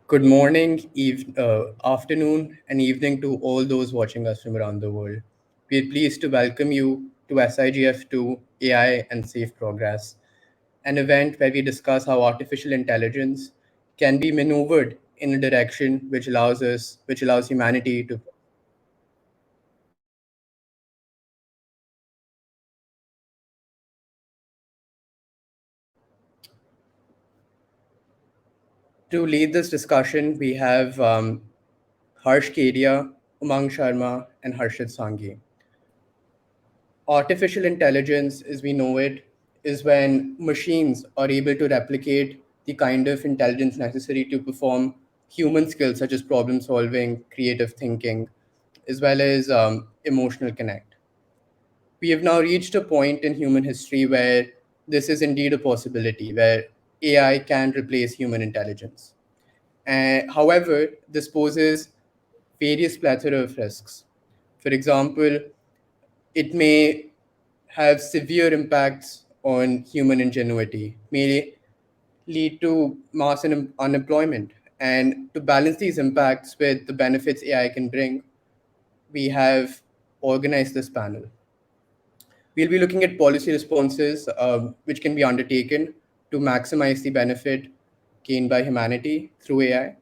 Good morning, afternoon, and evening to all those watching us from around the world. We are pleased to welcome you to SIGF2 AI and Safe Progress, an event where we discuss how artificial intelligence can be maneuvered in a direction which allows humanity to lead this discussion. We have Harsh Kedia, Umang Sharma, and Harshit Sanghi. Artificial intelligence, as we know it, is when machines are able to replicate the kind of intelligence necessary to perform human skills such as problem solving, creative thinking, as well as emotional connect. We have now reached a point in human history where this is indeed a possibility, where AI can replace human intelligence. However, this poses various plethora of risks. For example, it may have severe impacts on human ingenuity, may lead to mass unemployment. And to balance these impacts with the benefits AI can bring, we have organized this panel. We'll be looking at policy responses which can be undertaken to maximize the benefit gained by humanity through AI.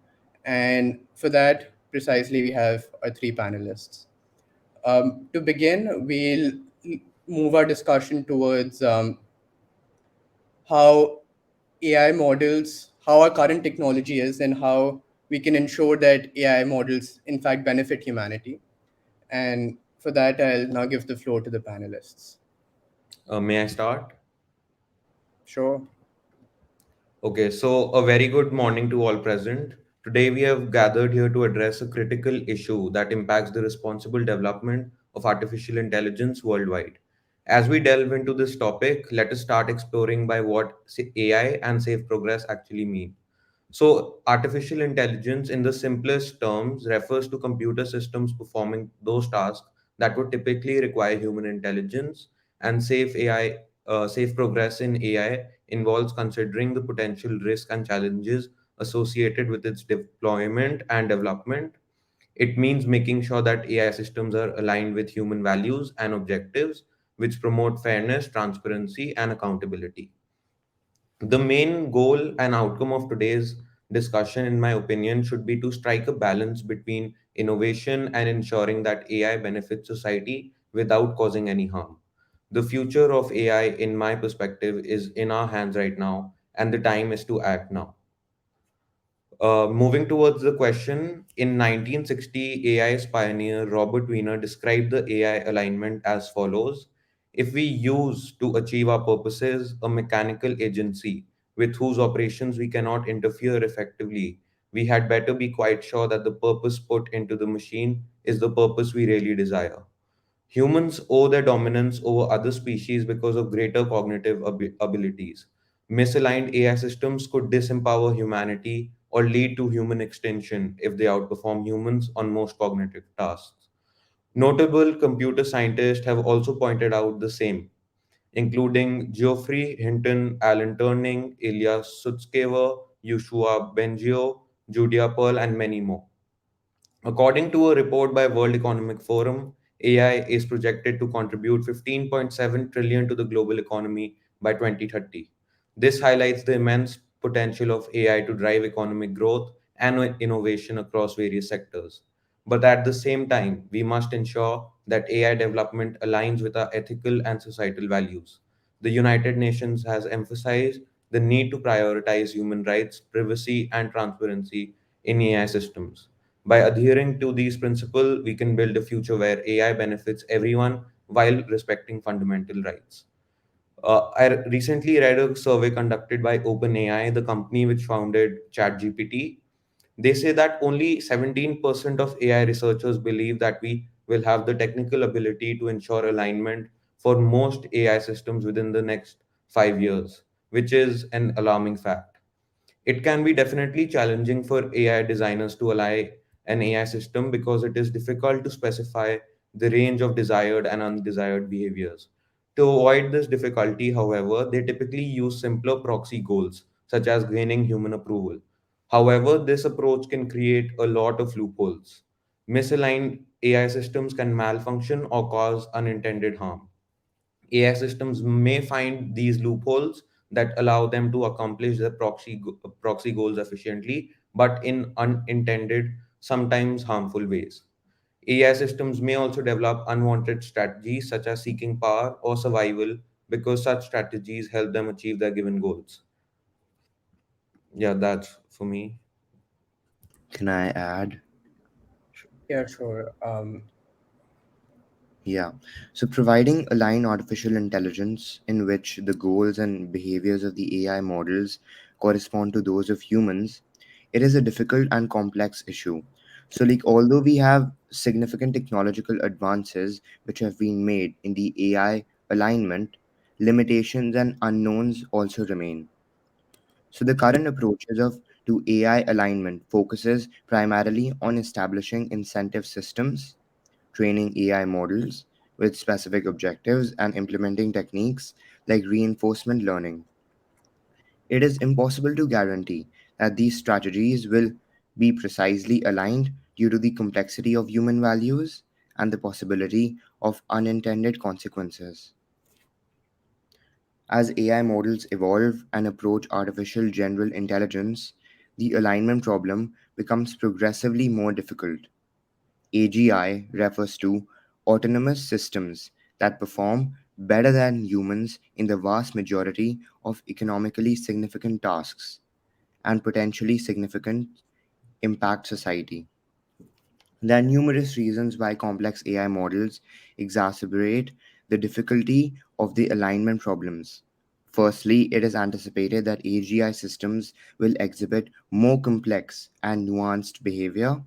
And for that, precisely, we have our three panelists. To begin, we'll move our discussion towards how AI models, how our current technology is, and how we can ensure that AI models, in fact, benefit humanity. And for that, I'll now give the floor to the panelists. May I start? Sure. Okay, so a very good morning to all present. Today we have gathered here to address a critical issue that impacts the responsible development of artificial intelligence worldwide. As we delve into this topic, let us start exploring by what AI and safe progress actually mean. So, artificial intelligence, in the simplest terms, refers to computer systems performing those tasks that would typically require human intelligence. And safe progress in AI involves considering the potential risk and challenges associated with its deployment and development. It means making sure that AI systems are aligned with human values and objectives, which promote fairness, transparency, and accountability. The main goal and outcome of today's discussion, in my opinion, should be to strike a balance between innovation and ensuring that AI benefits society without causing any harm. The future of AI, in my perspective, is in our hands right now, and the time is to act now. Moving towards the question, in 1960, AI's pioneer Robert Wiener described the AI alignment as follows. If we use to achieve our purposes a mechanical agency with whose operations we cannot interfere effectively, we had better be quite sure that the purpose put into the machine is the purpose we really desire. Humans owe their dominance over other species because of greater cognitive abilities. Misaligned AI systems could disempower humanity or lead to human extinction if they outperform humans on most cognitive tasks. Notable computer scientists have also pointed out the same, including Geoffrey Hinton, Alan Turing, Ilya Sutskever, Yoshua Bengio, Julia Pearl, and many more. According to a report by World Economic Forum, AI is projected to contribute 15.7 trillion to the global economy by 2030. This highlights the immense potential of AI to drive economic growth and innovation across various sectors. But at the same time, we must ensure that AI development aligns with our ethical and societal values. The United Nations has emphasized the need to prioritize human rights, privacy, and transparency in AI systems. By adhering to these principles, we can build a future where AI benefits everyone while respecting fundamental rights. I recently read a survey conducted by OpenAI, the company which founded ChatGPT. They say that only 17% of AI researchers believe that we will have the technical ability to ensure alignment for most AI systems within the next 5 years, which is an alarming fact. It can be definitely challenging for AI designers to align an AI system because it is difficult to specify the range of desired and undesired behaviors. To avoid this difficulty, however, they typically use simpler proxy goals, such as gaining human approval. However, this approach can create a lot of loopholes. Misaligned AI systems can malfunction or cause unintended harm. AI systems may find these loopholes that allow them to accomplish their proxy goals efficiently, but in unintended, sometimes harmful ways. AI systems may also develop unwanted strategies such as seeking power or survival because such strategies help them achieve their given goals. Yeah, that's for me. Can I add? Yeah, sure. Yeah. So providing aligned artificial intelligence in which the goals and behaviors of the AI models correspond to those of humans, it is a difficult and complex issue. So, like, although we have significant technological advances which have been made in the AI alignment, limitations and unknowns also remain. So the current approaches of to AI alignment focuses primarily on establishing incentive systems, training AI models with specific objectives, and implementing techniques like reinforcement learning. It is impossible to guarantee that these strategies will be precisely aligned due to the complexity of human values and the possibility of unintended consequences. As AI models evolve and approach artificial general intelligence, the alignment problem becomes progressively more difficult. AGI refers to autonomous systems that perform better than humans in the vast majority of economically significant tasks and potentially significant impact society. There are numerous reasons why complex AI models exacerbate the difficulty of the alignment problems. Firstly, it is anticipated that AGI systems will exhibit more complex and nuanced behavior,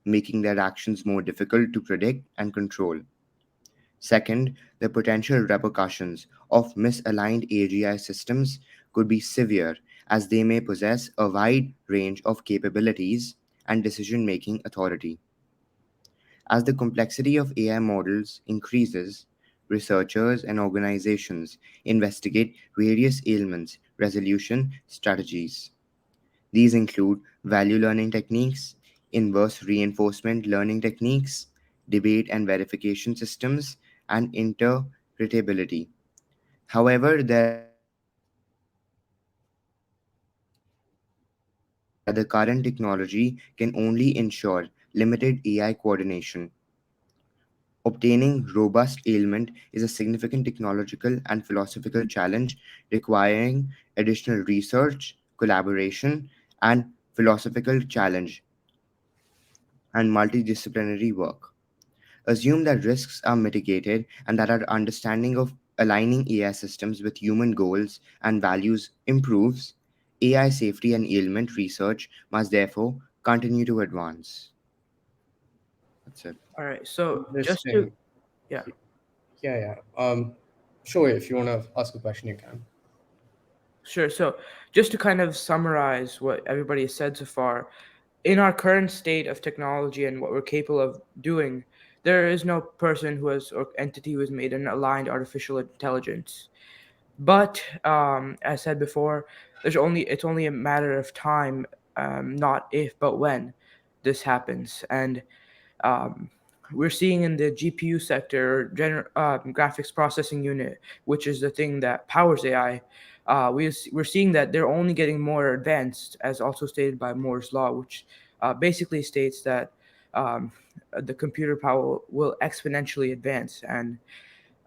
making their actions more difficult to predict and control. Second, the potential repercussions of misaligned AGI systems could be severe as they may possess a wide range of capabilities and decision making authority. As the complexity of AI models increases, researchers and organizations investigate various ailments resolution strategies. These include value learning techniques, inverse reinforcement learning techniques, debate and verification systems, and interpretability. However, there are also concerns that the current technology can only ensure limited AI coordination. Obtaining robust ailment is a significant technological and philosophical challenge requiring additional research, collaboration, and philosophical challenge and multidisciplinary work. Assume that risks are mitigated and that our understanding of aligning AI systems with human goals and values improves. AI safety and ailment research must therefore continue to advance. That's it. All right. So just to, Interesting. yeah, Yeah, yeah. Sure. If you want to ask a question, you can. sure. So just to kind of summarize what everybody has said so far, in our current state of technology and what we're capable of doing, there is no person who has or entity who has made an aligned artificial intelligence. But as said before, it's only a matter of time, not if but when this happens. And um, we're seeing in the GPU sector, graphics processing unit, which is the thing that powers AI. We're seeing that they're only getting more advanced, as also stated by Moore's law, which basically states that um, the computer power will exponentially advance. And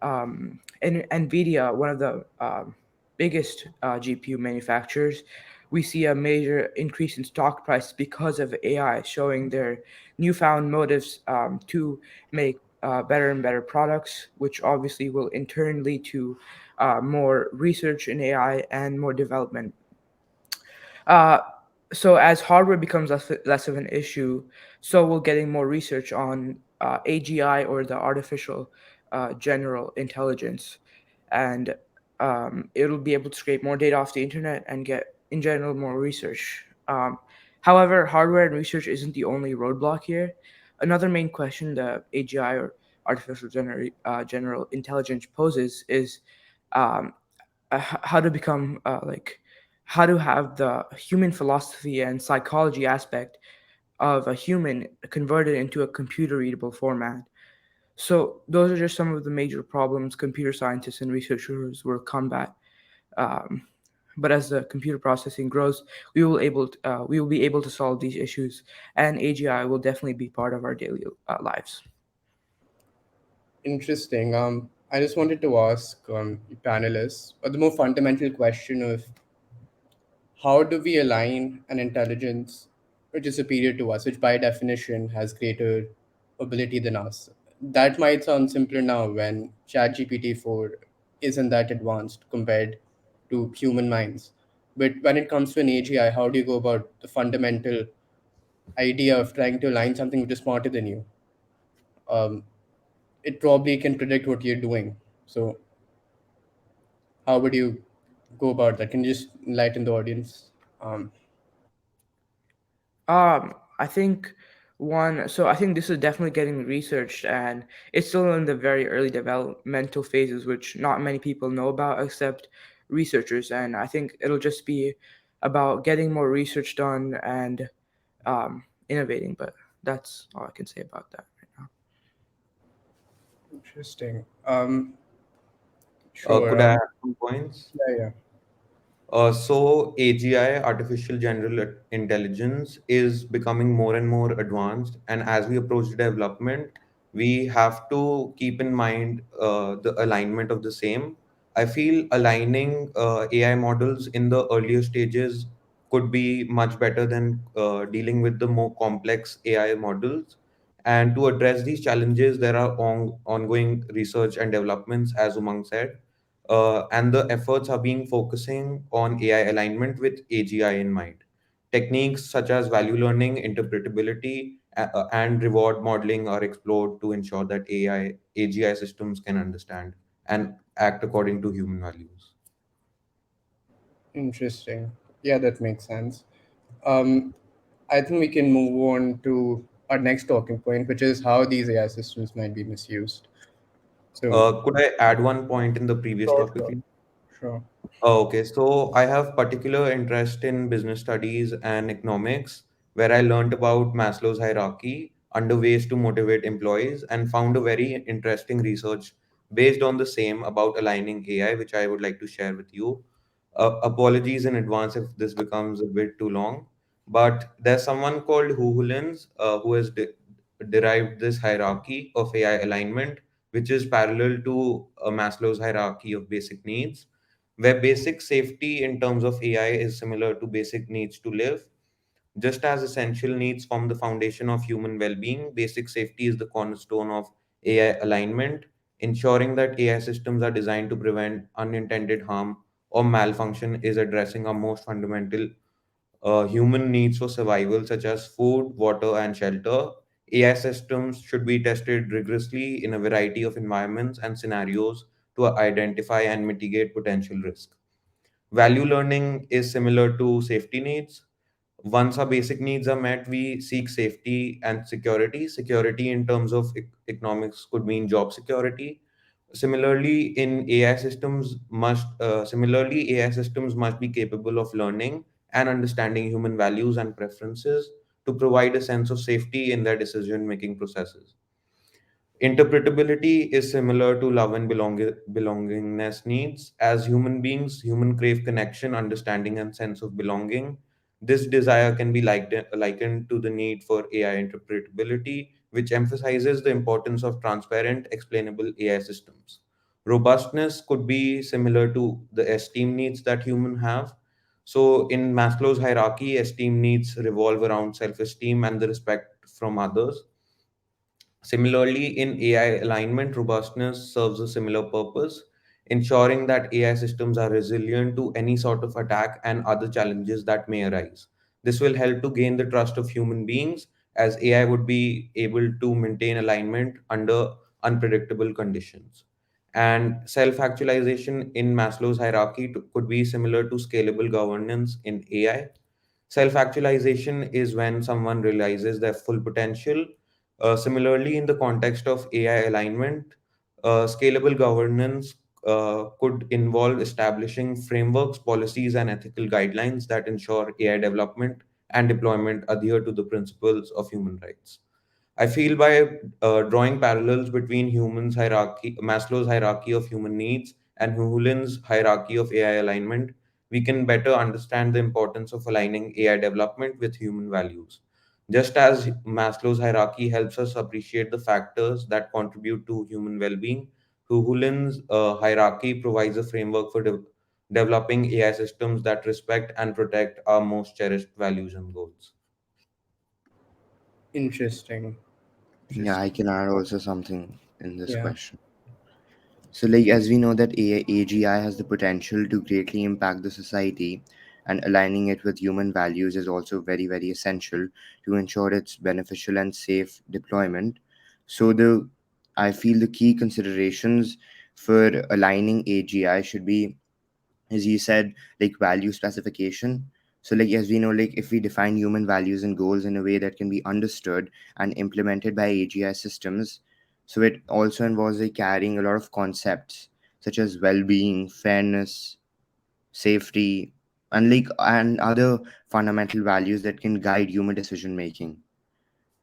Nvidia, one of the biggest GPU manufacturers, we see a major increase in stock price because of AI, showing their newfound motives to make better and better products, which obviously will in turn lead to more research in AI and more development. Uh, so as hardware becomes less of an issue, so will getting more research on AGI, or the artificial general intelligence, and it'll be able to scrape more data off the internet and get in general more research. However, hardware and research isn't the only roadblock here. Another main question the AGI, or general intelligence, poses is um, how to become how to have the human philosophy and psychology aspect of a human converted into a computer readable format. So those are just some of the major problems computer scientists and researchers will combat. Um, but as the computer processing grows, we will be able to solve these issues, and AGI will definitely be part of our daily lives. Interesting. I just wanted to ask panelists the more fundamental question of how do we align an intelligence which is superior to us, which by definition has greater ability than us? That might sound simpler now when ChatGPT 4 isn't that advanced compared to human minds. But when it comes to an AGI, how do you go about the fundamental idea of trying to align something which is smarter than you? Um, it probably can predict what you're doing. So, how would you go about that? Can you just enlighten the audience? Um, I think I think this is definitely getting researched, and it's still in the very early developmental phases, which not many people know about except researchers. And I think it'll just be about getting more research done and innovating. But that's all I can say about that right now. Interesting. Could Sure. I add some points? Yeah, yeah. So AGI, artificial general intelligence, is becoming more and more advanced, and as we approach development, we have to keep in mind the alignment of the same. I feel aligning AI models in the earlier stages could be much better than dealing with the more complex AI models. And to address these challenges, there are ongoing research and developments, as Umang said, and the efforts are being focusing on AI alignment with AGI in mind. Techniques such as value learning, interpretability, and reward modeling are explored to ensure that AGI systems can understand and act according to human values. Interesting. Yeah, that makes sense. Um, I think we can move on to our next talking point, which is how these AI systems might be misused. So, Could I add one point in the previous sure, topic? sure, sure. Oh, okay. So I have particular interest in business studies and economics, where I learned about Maslow's hierarchy under ways to motivate employees and found a very interesting research based on the same about aligning AI, which I would like to share with you. Apologies in advance if this becomes a bit too long, but there's someone called Huhulins who has derived this hierarchy of AI alignment, which is parallel to Maslow's hierarchy of basic needs, where basic safety in terms of AI is similar to basic needs to live. Just as essential needs form the foundation of human well being, basic safety is the cornerstone of AI alignment, ensuring that AI systems are designed to prevent unintended harm or malfunction is addressing our most fundamental human needs for survival, such as food, water, and shelter. AI systems should be tested rigorously in a variety of environments and scenarios to identify and mitigate potential risk. Value learning is similar to safety needs. Once our basic needs are met, we seek safety and security. Security in terms of economics could mean job security. Similarly, AI systems must be capable of learning and understanding human values and preferences to provide a sense of safety in their decision making processes. Interpretability is similar to love and belongingness needs. As human beings, human crave connection, understanding, and sense of belonging. This desire can be likened to the need for AI interpretability, which emphasizes the importance of transparent, explainable AI systems. Robustness could be similar to the esteem needs that humans have. So, in Maslow's hierarchy, esteem needs revolve around self esteem and the respect from others. Similarly, in AI alignment, robustness serves a similar purpose, ensuring that AI systems are resilient to any sort of attack and other challenges that may arise. This will help to gain the trust of human beings, as AI would be able to maintain alignment under unpredictable conditions. And self actualization in Maslow's hierarchy could be similar to scalable governance in AI. Self actualization is when someone realizes their full potential. Similarly, in the context of AI alignment, scalable governance could involve establishing frameworks, policies, and ethical guidelines that ensure AI development and deployment adhere to the principles of human rights. I feel by drawing parallels between Maslow's hierarchy of human needs and Hulin's hierarchy of AI alignment, we can better understand the importance of aligning AI development with human values. Just as Maslow's hierarchy helps us appreciate the factors that contribute to human well-being, Hulin's hierarchy provides a framework for developing AI systems that respect and protect our most cherished values and goals. Interesting. Yeah, I Interesting. can add also something in this Yeah. question. So, like as we know that AGI has the potential to greatly impact the society, and aligning it with human values is also very, very essential to ensure its beneficial and safe deployment. So, I feel the key considerations for aligning AGI should be, as you said, like value specification. So like as we know, like if we define human values and goals in a way that can be understood and implemented by AGI systems, so it also involves like carrying a lot of concepts such as well-being, fairness, safety, and other fundamental values that can guide human decision making.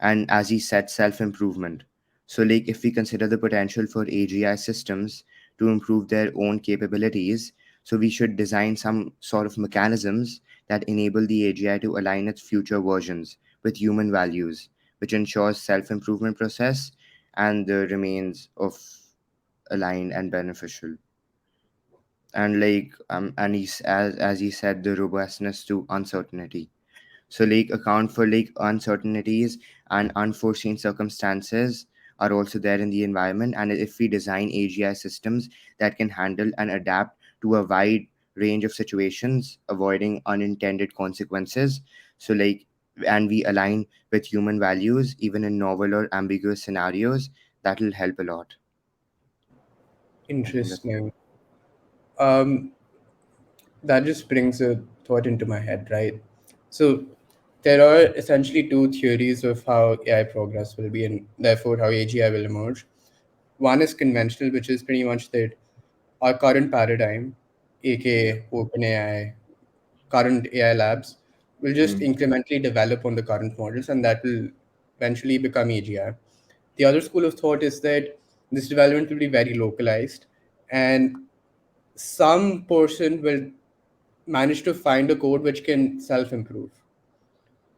And as he said, self-improvement. So like if we consider the potential for AGI systems to improve their own capabilities, so we should design some sort of mechanisms that enable the AGI to align its future versions with human values, which ensures self-improvement process and the remains of aligned and beneficial. And as he said, the robustness to uncertainty. So like account for like uncertainties and unforeseen circumstances are also there in the environment. And if we design AGI systems that can handle and adapt to a wide range of situations, avoiding unintended consequences, so like and we align with human values even in novel or ambiguous scenarios, that will help a lot. I think that's Interesting. Um, that just brings a thought into my head, right? So there are essentially two theories of how AI progress will be and therefore how AGI will emerge. One is conventional, which is pretty much that our current paradigm, Yeah. aka OpenAI, current AI labs, will just Hmm. incrementally develop on the current models and that will eventually become AGI. The other school of thought is that this development will be very localized and some person will manage to find a code which can self improve.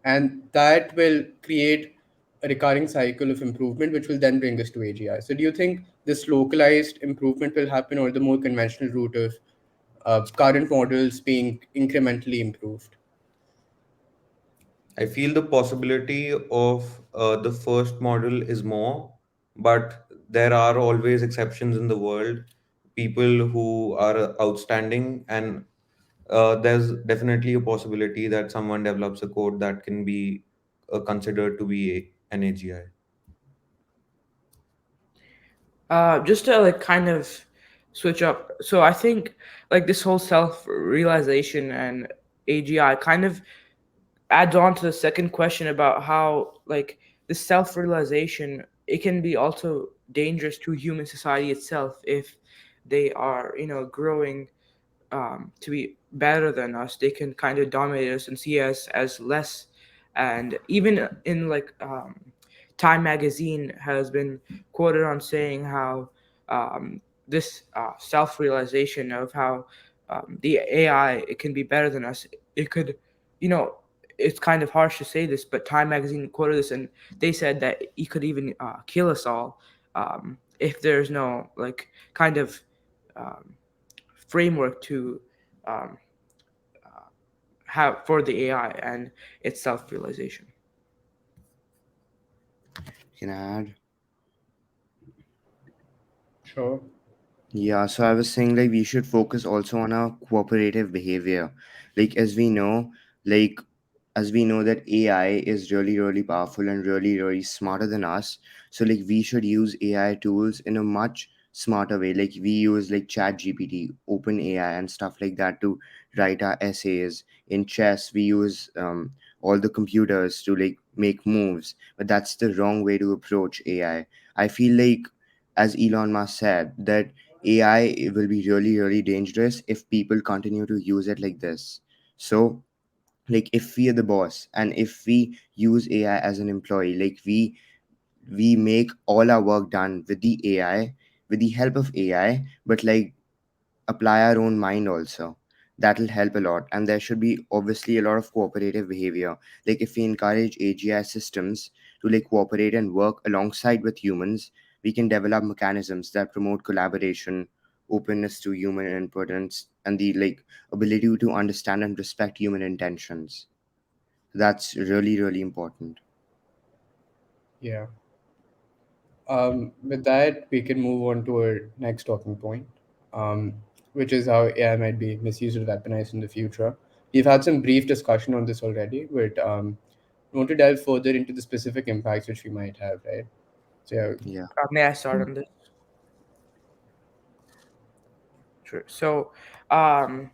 And that will create a recurring cycle of improvement, which will then bring us to AGI. So, do you think this localized improvement will happen, or the more conventional route of current models being incrementally improved? I feel the possibility of the first model is more, but there are always exceptions in the world. People who are outstanding, and there's definitely a possibility that someone develops a code that can be considered to be an AGI. Just to like kind of switch up. So I think like this whole self realization and AGI kind of adds on to the second question about how like the self realization, it can be also dangerous to human society itself if they are growing to be better than us. They can kind of dominate us and see us as less. And even in like Time magazine has been quoted on saying how um, this self realization of how the AI, it can be better than us. It could, you know, it's kind of harsh to say this, but Time magazine quoted this, and they said that it could even kill us all if there's no like kind of um, framework to um, have for the AI and its self realization. can add. Sure. Yeah, so I was saying like we should focus also on our cooperative behavior. Like like as we know that AI is really, really powerful and really, really smarter than us. So like we should use AI tools in a much smarter way. Like we use like Chat GPT, Open AI and stuff like that to write our essays. In chess, we use all the computers to like make moves. But that's the wrong way to approach AI. I feel like, as Elon Musk said, that AI will be really, really dangerous if people continue to use it like this. So, like if we are the boss and if we use AI as an employee, like we make all our work done with the AI, with the help of AI, but like apply our own mind also. That'll help a lot. And there should be obviously a lot of cooperative behavior. Like if we encourage AGI systems to like cooperate and work alongside with humans, we can develop mechanisms that promote collaboration, openness to human input, and the like ability to understand and respect human intentions. That's really, really important. Yeah. With that, we can move on to our next talking point, um, which is how AI might be misused or weaponized in the future. We've had some brief discussion on this already, but I want to delve further into the specific impacts which we might have, right? So, yeah. Yeah. May I start on this? Sure. Um,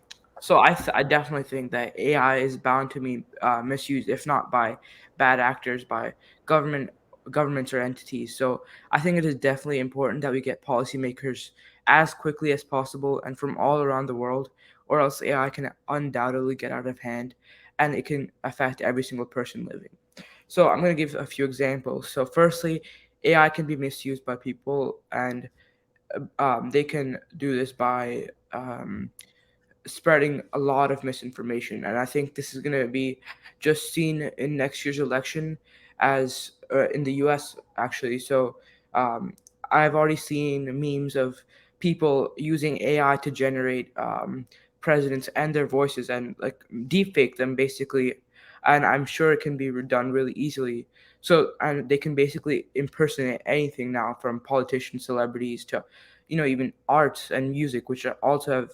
I definitely think that AI is bound to be misused, if not by bad actors, by government governments or entities. So I think it is definitely important that we get policymakers as quickly as possible and from all around the world, or else AI can undoubtedly get out of hand, and it can affect every single person living. So I'm going to give a few examples. So firstly, AI can be misused by people, and they can do this by spreading a lot of misinformation. And I think this is going to be just seen in next year's election, as in the US, actually. So um, I've already seen memes of people using AI to generate presidents and their voices and like deepfake them basically. And I'm sure it can be done really easily. So, and they can basically impersonate anything now, from politicians, celebrities, to even arts and music, which are also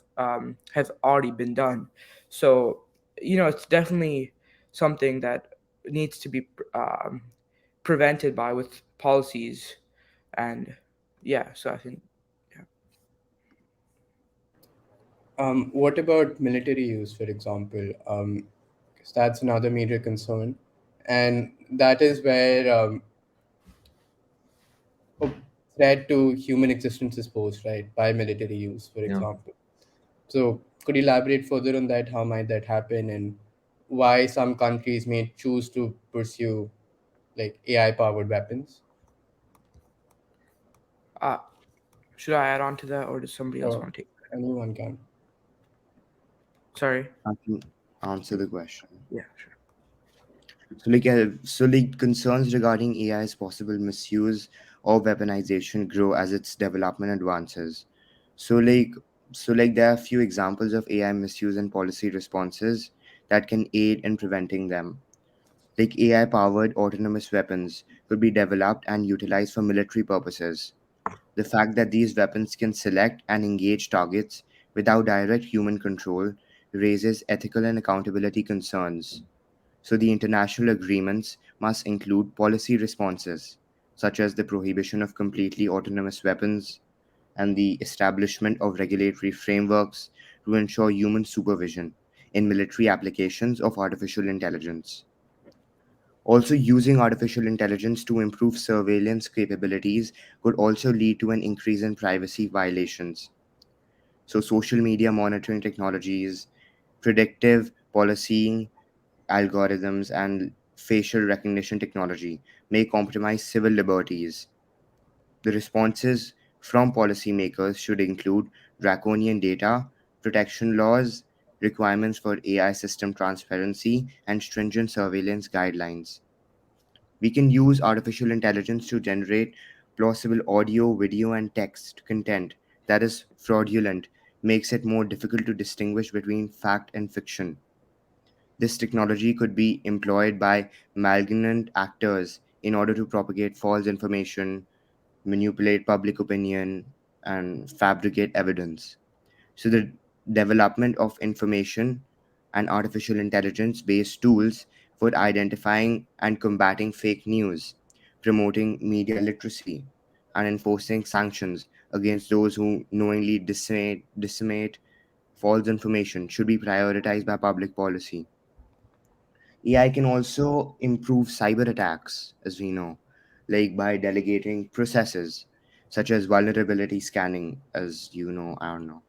have already been done. So it's definitely something that needs to be prevented by with policies. And yeah, so I think, yeah. What about military use, for example? 'Cause that's another major concern, and that is where a threat to human existence is posed, right, by military use, for Yeah. example. So, could you elaborate further on that? How might that happen, and why some countries may choose to pursue like AI-powered weapons? uh, should I add on to that, or does somebody else Or want to take? anyone can. Sorry. I can answer the question. Yeah, sure. So like concerns regarding AI's possible misuse or weaponization grow as its development advances. So like so there are a few examples of AI misuse and policy responses that can aid in preventing them. Like AI powered autonomous weapons could be developed and utilized for military purposes. The fact that these weapons can select and engage targets without direct human control raises ethical and accountability concerns. So the international agreements must include policy responses, such as the prohibition of completely autonomous weapons and the establishment of regulatory frameworks to ensure human supervision in military applications of artificial intelligence. Also, using artificial intelligence to improve surveillance capabilities could also lead to an increase in privacy violations. So, social media monitoring technologies, predictive policing algorithms, and facial recognition technology may compromise civil liberties. The responses from policymakers should include draconian data protection laws, requirements for AI system transparency, and stringent surveillance guidelines. We can use artificial intelligence to generate plausible audio, video, and text content that is fraudulent, makes it more difficult to distinguish between fact and fiction. This technology could be employed by malignant actors in order to propagate false information, manipulate public opinion, and fabricate evidence. So, the development of information and artificial intelligence based tools for identifying and combating fake news, promoting media literacy, and enforcing sanctions against those who knowingly disseminate false information should be prioritized by public policy. AI can also improve cyber attacks, as we know, like by delegating processes. such as vulnerability scanning, as you know, I don't know,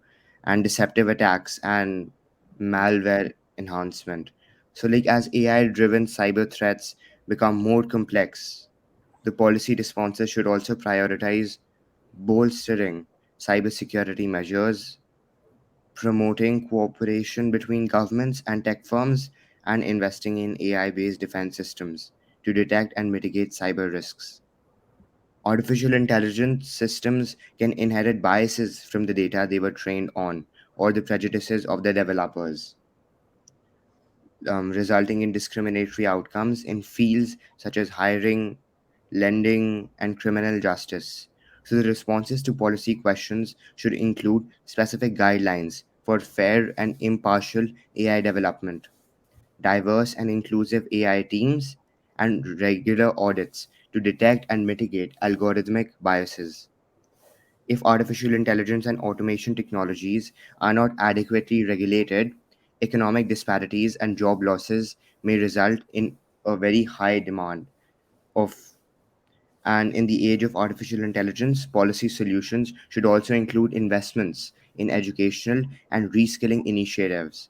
and deceptive attacks and malware enhancement. So, like, as AI driven cyber threats become more complex, the policy responses should also prioritize bolstering cybersecurity measures, promoting cooperation between governments and tech firms, and investing in AI based defense systems to detect and mitigate cyber risks. Artificial intelligence systems can inherit biases from the data they were trained on or the prejudices of the developers, resulting in discriminatory outcomes in fields such as hiring, lending, and criminal justice. So, the responses to policy questions should include specific guidelines for fair and impartial AI development, diverse and inclusive AI teams, and regular audits to detect and mitigate algorithmic biases. If artificial intelligence and automation technologies are not adequately regulated, economic disparities and job losses may result in a very high demand of. And in the age of artificial intelligence, policy solutions should also include investments in educational and reskilling initiatives,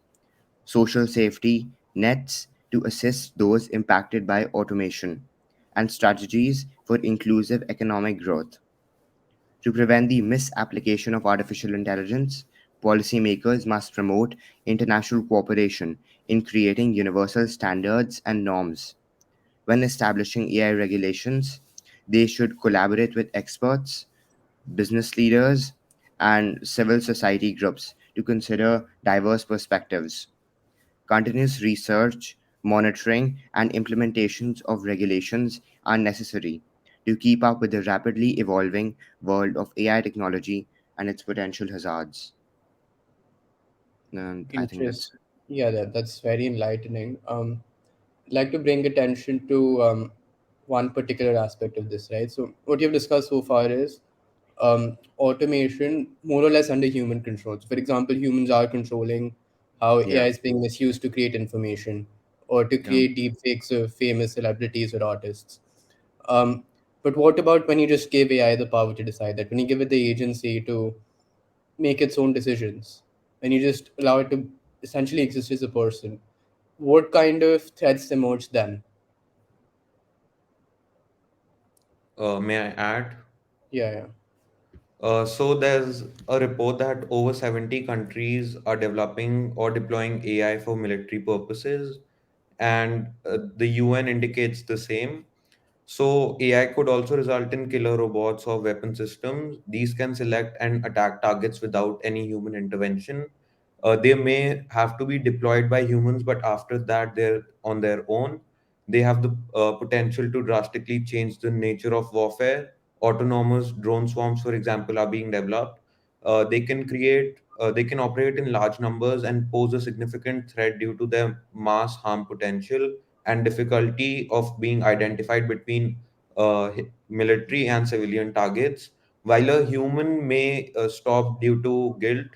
social safety nets to assist those impacted by automation, and strategies for inclusive economic growth. To prevent the misapplication of artificial intelligence, policymakers must promote international cooperation in creating universal standards and norms. When establishing AI regulations, they should collaborate with experts, business leaders, and civil society groups to consider diverse perspectives. Continuous research, monitoring, and implementations of regulations are necessary to keep up with the rapidly evolving world of AI technology and its potential hazards. And I think Interest. that's Yeah, that's very enlightening. I'd like to bring attention to one particular aspect of this, right? So, what you've discussed so far is automation more or less under human control. So, for example, humans are controlling how AI yeah, is being misused to create information or to yeah. create deepfakes of famous celebrities or artists. Um, but what about when you just give AI the power to decide that? When you give it the agency to make its own decisions, when you just allow it to essentially exist as a person, what kind of threats emerge then? May I add? Yeah, yeah. So there's a report that over 70 countries are developing or deploying AI for military purposes, and the UN indicates the same. So AI could also result in killer robots or weapon systems. These can select and attack targets without any human intervention. They may have to be deployed by humans, but after that, they're on their own. They have the potential to drastically change the nature of warfare. Autonomous drone swarms, for example, are being developed. They can operate in large numbers and pose a significant threat due to their mass harm potential and difficulty of being identified between military and civilian targets. While a human may stop due to guilt,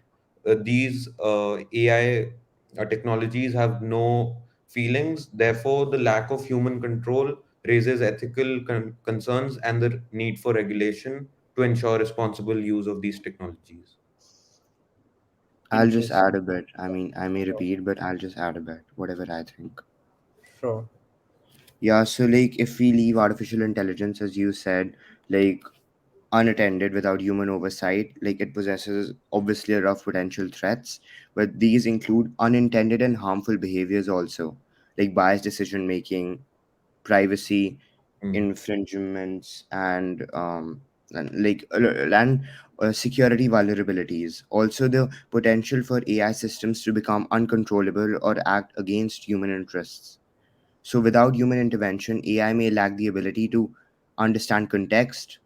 these AI technologies have no feelings. Therefore, the lack of human control raises ethical concerns and the need for regulation to ensure responsible use of these technologies. I'll just Interesting. add a bit. I mean, I may Sure. repeat, but I'll just add a bit, whatever I think. Sure. Yeah, so like if we leave artificial intelligence, as you said, like unattended without human oversight, like it possesses obviously a rough potential threats, but these include unintended and harmful behaviors also, like biased decision making, privacy Hmm. infringements, and security vulnerabilities. Also, the potential for AI systems to become uncontrollable or act against human interests. So, without human intervention, AI may lack the ability to understand context,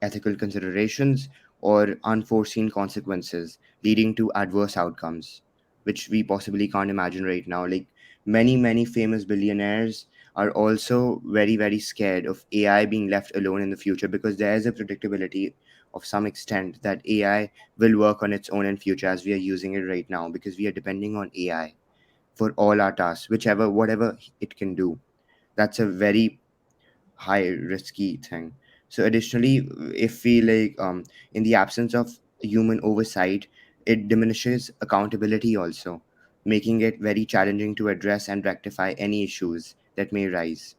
ethical considerations, or unforeseen consequences, leading to adverse outcomes, which we possibly can't imagine right now. Like many famous billionaires are also very scared of AI being left alone in the future because there is a predictability of some extent that AI will work on its own in future as we are using it right now because we are depending on AI for all our tasks, whatever it can do. That's a very high risky thing. So additionally, if we in the absence of human oversight, it diminishes accountability also, making it very challenging to address and rectify any issues that may arise.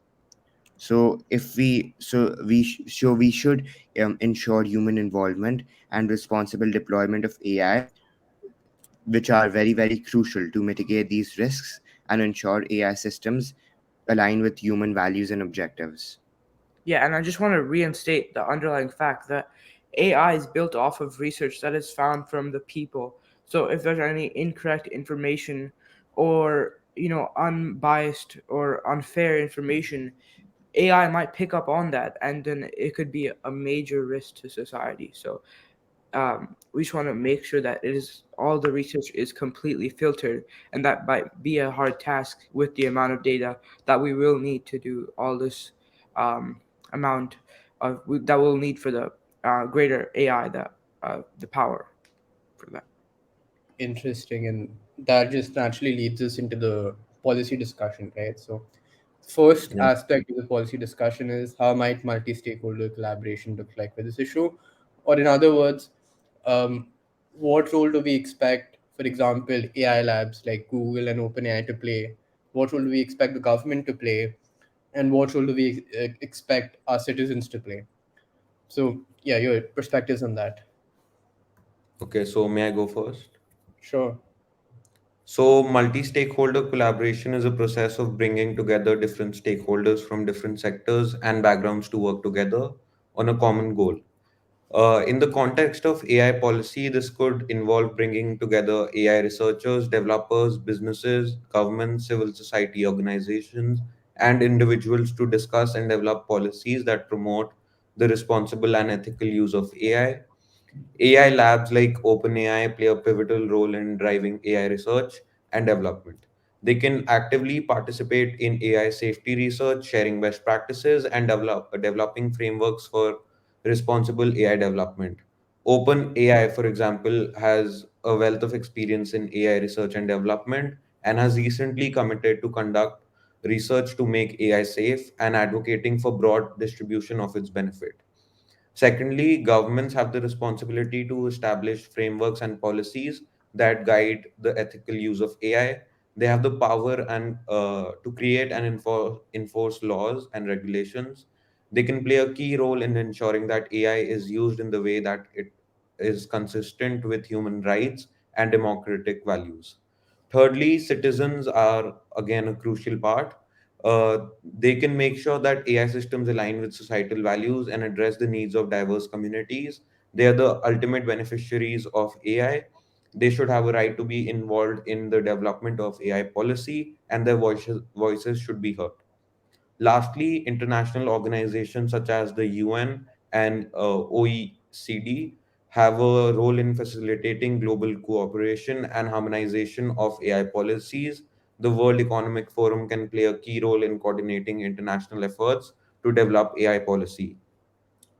So if we so we should ensure human involvement and responsible deployment of AI, which are very crucial to mitigate these risks and ensure AI systems align with human values and objectives. Yeah, and I just want to reinstate the underlying fact that AI is built off of research that is found from the people. So if there's any incorrect information or unbiased or unfair information, AI might pick up on that, and then it could be a major risk to society. So we just want to make sure that it is all the research is completely filtered, and that might be a hard task with the amount of data that we will need to do all this um, amount that we'll need for the greater AI, the power for that. Interesting, and that just naturally leads us into the policy discussion, right? So first Yeah. aspect of the policy discussion is how might multi-stakeholder collaboration look like with this issue, or in other words, um, what role do we expect, for example, AI labs like Google and OpenAI to play? What role do we expect the government to play, and what role do we expect our citizens to play? So yeah, your perspectives on that. Okay, so may I go first? Sure. So, multi stakeholder collaboration is a process of bringing together different stakeholders from different sectors and backgrounds to work together on a common goal. In the context of AI policy, this could involve bringing together AI researchers, developers, businesses, governments, civil society organizations, and individuals to discuss and develop policies that promote the responsible and ethical use of AI. AI labs like OpenAI play a pivotal role in driving AI research and development. They can actively participate in AI safety research, sharing best practices, and developing frameworks for responsible AI development. OpenAI, for example, has a wealth of experience in AI research and development and has recently committed to conduct research to make AI safe and advocating for broad distribution of its benefit. Secondly, governments have the responsibility to establish frameworks and policies that guide the ethical use of AI. They have the power and to create and enforce laws and regulations. They can play a key role in ensuring that AI is used in the way that it is consistent with human rights and democratic values. Thirdly, citizens are again a crucial part. They can make sure that AI systems align with societal values and address the needs of diverse communities. They are the ultimate beneficiaries of AI. They should have a right to be involved in the development of AI policy, and their voices should be heard. Lastly, international organizations such as the UN and OECD have a role in facilitating global cooperation and harmonization of AI policies. The World Economic Forum can play a key role in coordinating international efforts to develop AI policy.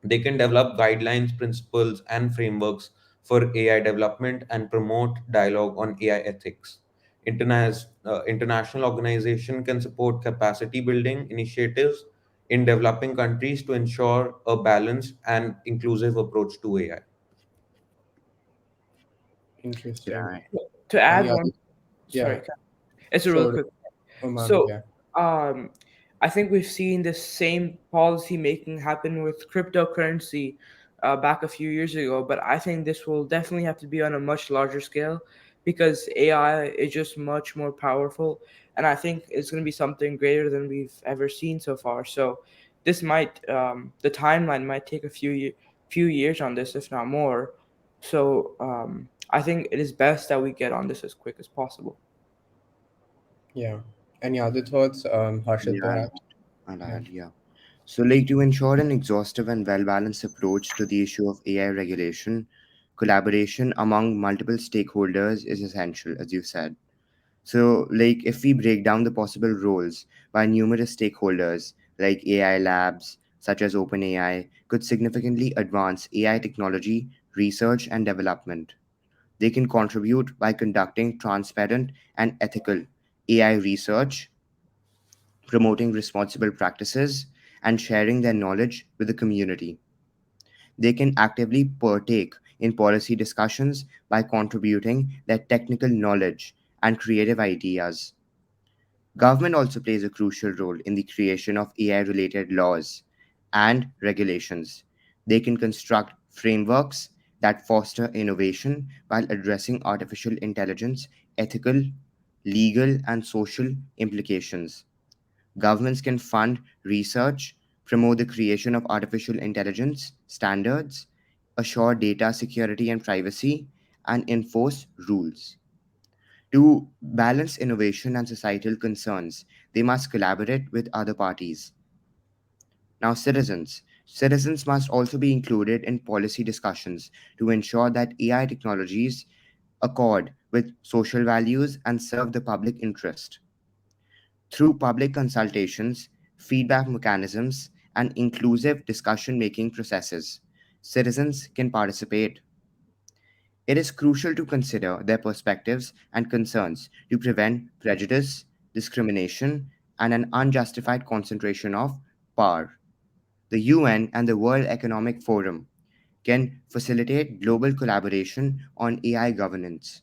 They can develop guidelines, principles, and frameworks for AI development and promote dialogue on AI ethics. International organization can support capacity building initiatives in developing countries to ensure a balanced and inclusive approach to AI. Interesting. Yeah, To Any add other? one, Yeah. sorry, it's a real Sure. quick. Umang, So, yeah. um, I think we've seen this same policy making happen with cryptocurrency back a few years ago, but I think this will definitely have to be on a much larger scale because AI is just much more powerful, and I think it's going to be something greater than we've ever seen so far. So, this might the timeline might take a few years on this, if not more. So, I think it is best that we get on this as quick as possible. Yeah. Any other thoughts, Harshit, yeah, perhaps? I'll Yeah. add, yeah. So, to ensure an exhaustive and well balanced approach to the issue of AI regulation, collaboration among multiple stakeholders is essential, as you said. So, if we break down the possible roles by numerous stakeholders, like AI labs, such as OpenAI, could significantly advance AI technology, research, and development. They can contribute by conducting transparent and ethical AI research, promoting responsible practices, and sharing their knowledge with the community. They can actively partake in policy discussions by contributing their technical knowledge and creative ideas. Government also plays a crucial role in the creation of AI related laws and regulations. They can construct frameworks that foster innovation while addressing artificial intelligence ethical, legal, and social implications. Governments can fund research, promote the creation of artificial intelligence standards, assure data security and privacy, and enforce rules. To balance innovation and societal concerns, they must collaborate with other parties. Now, citizens. Citizens must also be included in policy discussions to ensure that AI technologies accord with social values and serve the public interest. Through public consultations, feedback mechanisms, and inclusive discussion making processes, citizens can participate. It is crucial to consider their perspectives and concerns to prevent prejudice, discrimination, and an unjustified concentration of power. The UN and the World Economic Forum can facilitate global collaboration on AI governance.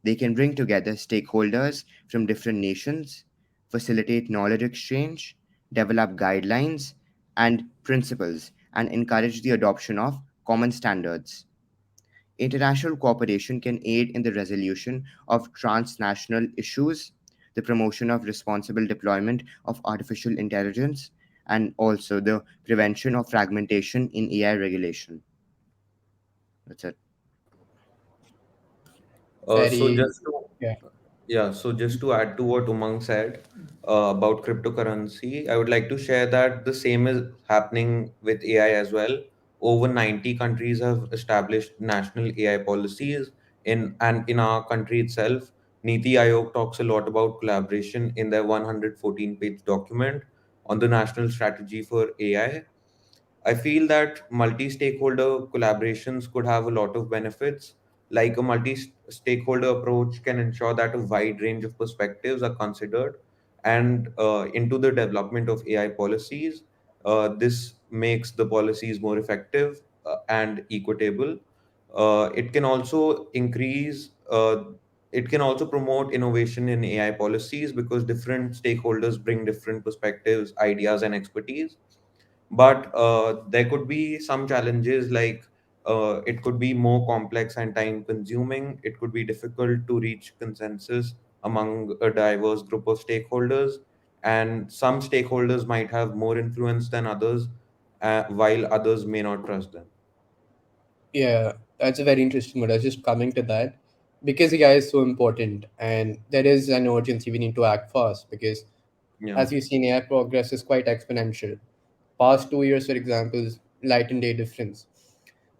They can bring together stakeholders from different nations, facilitate knowledge exchange, develop guidelines and principles, and encourage the adoption of common standards. International cooperation can aid in the resolution of transnational issues, the promotion of responsible deployment of artificial intelligence, and also the prevention of fragmentation in AI regulation. That's it. So Very, just to yeah. Yeah, so just to add to what Umang said about cryptocurrency, I would like to share that the same is happening with AI as well. Over 90 countries have established national AI policies in our country itself. Niti Aayog talks a lot about collaboration in their 114-page document on the national strategy for AI. I feel that multi stakeholder collaborations could have a lot of benefits. Like a multi stakeholder approach can ensure that a wide range of perspectives are considered and into the development of AI policies. This makes the policies more effective and equitable. It can also it can also promote innovation in AI policies because different stakeholders bring different perspectives, ideas, and expertise. But there could be some challenges like it could be more complex and time consuming. It could be difficult to reach consensus among a diverse group of stakeholders, and some stakeholders might have more influence than others, while others may not trust them. Yeah, that's a very interesting one. I was just coming to that because AI is so important and there is an urgency. We need to act fast because, Yeah. as you've seen, AI progress is quite exponential. Past 2 years, for example, is light and day difference.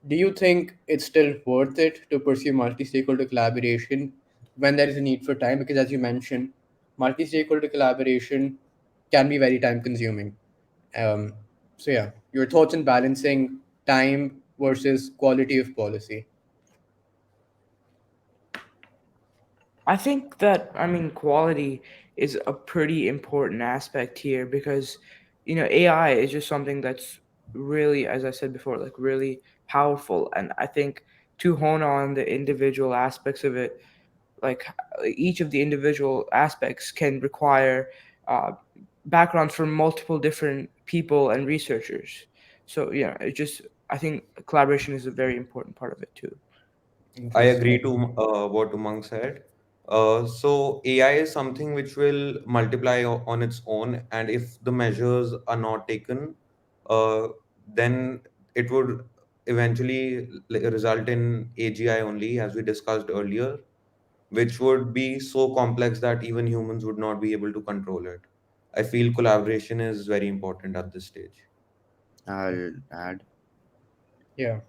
Do you think it's still worth it to pursue multi stakeholder collaboration when there is a need for time? Because, as you mentioned, multi stakeholder collaboration can be very time consuming. Um, so, yeah, your thoughts on balancing time versus quality of policy. I think that, I mean, quality is a pretty important aspect here because, AI is just something that's really, as I said before, like really powerful. And I think to hone on the individual aspects of it, like each of the individual aspects can require uh, backgrounds from multiple different people and researchers. So, yeah, I think collaboration is a very important part of it too. I agree Interesting. to what Umang said. So AI is something which will multiply on its own, and if the measures are not taken, uh, then it would eventually result in AGI only, as we discussed earlier, which would be so complex that even humans would not be able to control it. I feel collaboration is very important at this stage. I'll add. Yeah.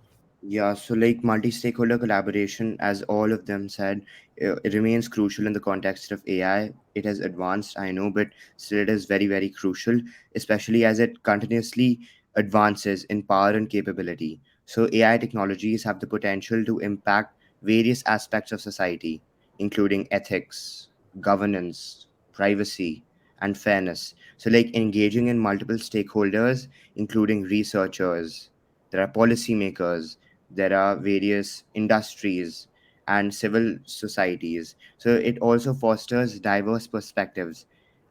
Yeah, so like multi stakeholder collaboration, as all of them said, it remains crucial in the context of AI. It has advanced, I know, but still it is very, very crucial, especially as it continuously advances in power and capability. So, AI technologies have the potential to impact various aspects of society, including ethics, governance, privacy, and fairness. So, like engaging in multiple stakeholders, including researchers, there are policymakers, there are various industries and civil societies. So, it also fosters diverse perspectives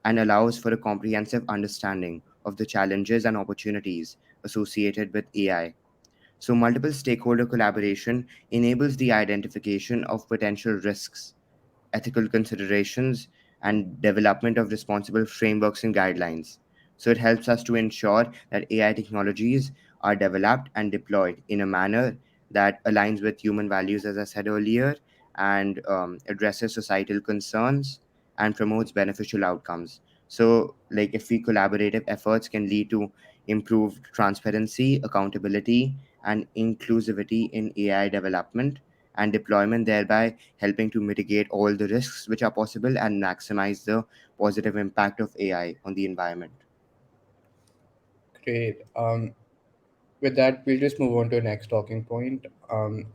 and allows for a comprehensive understanding of the challenges and opportunities associated with AI. So, multiple stakeholder collaboration enables the identification of potential risks, ethical considerations, and development of responsible frameworks and guidelines. So, it helps us to ensure that AI technologies are developed and deployed in a manner that aligns with human values, as I said earlier, and addresses societal concerns and promotes beneficial outcomes. So, like if we collaborative efforts can lead to improved transparency, accountability, and inclusivity in AI development and deployment, thereby helping to mitigate all the risks which are possible and maximize the positive impact of AI on the environment. Great. With that, we'll just move on to the next talking point,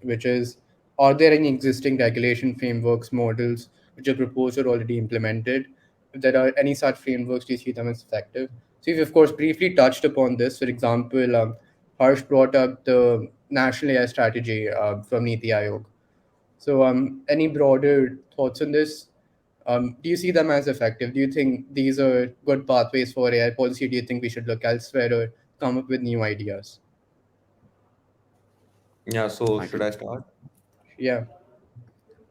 which is, are there any existing regulation frameworks, models, which are proposed or already implemented? If there are any such frameworks, do you see them as effective? So, you've, of course, briefly touched upon this. For example, Harsh brought up the National AI Strategy from Niti Aayog. So, any broader thoughts on this? Do you see them as effective? Do you think these are good pathways for AI policy? Do you think we should look elsewhere or come up with new ideas? Yeah, so I should can. I start? Yeah.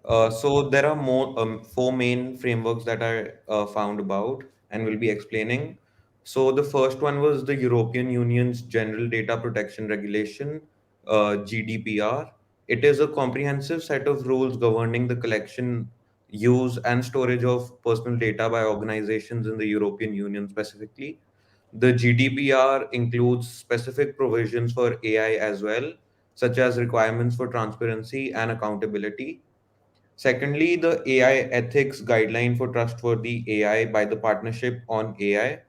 So there are four main frameworks that I found about and will be explaining. So the first one was the European Union's General Data Protection Regulation, GDPR. It is a comprehensive set of rules governing the collection, use, and storage of personal data by organizations in the European Union specifically. The GDPR includes specific provisions for AI as well, such as requirements for transparency and accountability. Secondly, the AI ethics guideline for trustworthy AI by the Partnership on AI.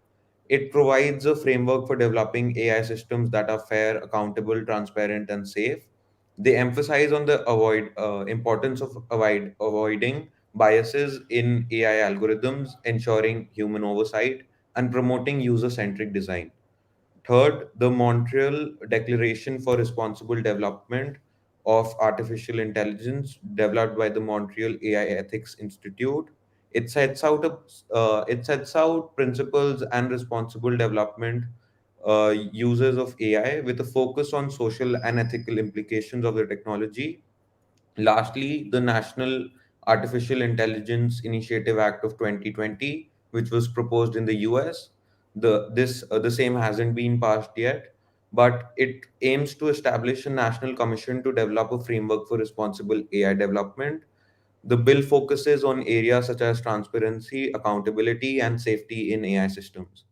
It provides a framework for developing AI systems that are fair, accountable, transparent, and safe. They emphasize on the importance of avoiding biases in AI algorithms, ensuring human oversight, and promoting user-centric design. Third, the Montreal Declaration for Responsible Development of Artificial Intelligence, developed by the Montreal AI Ethics Institute. It sets out principles and responsible development uses of AI with a focus on social and ethical implications of the technology. Lastly, the National Artificial Intelligence Initiative Act of 2020, which was proposed in the US. The same hasn't been passed yet, but it aims to establish a national commission to develop a framework for responsible AI development. The bill focuses on areas such as transparency, accountability, and safety in AI systems.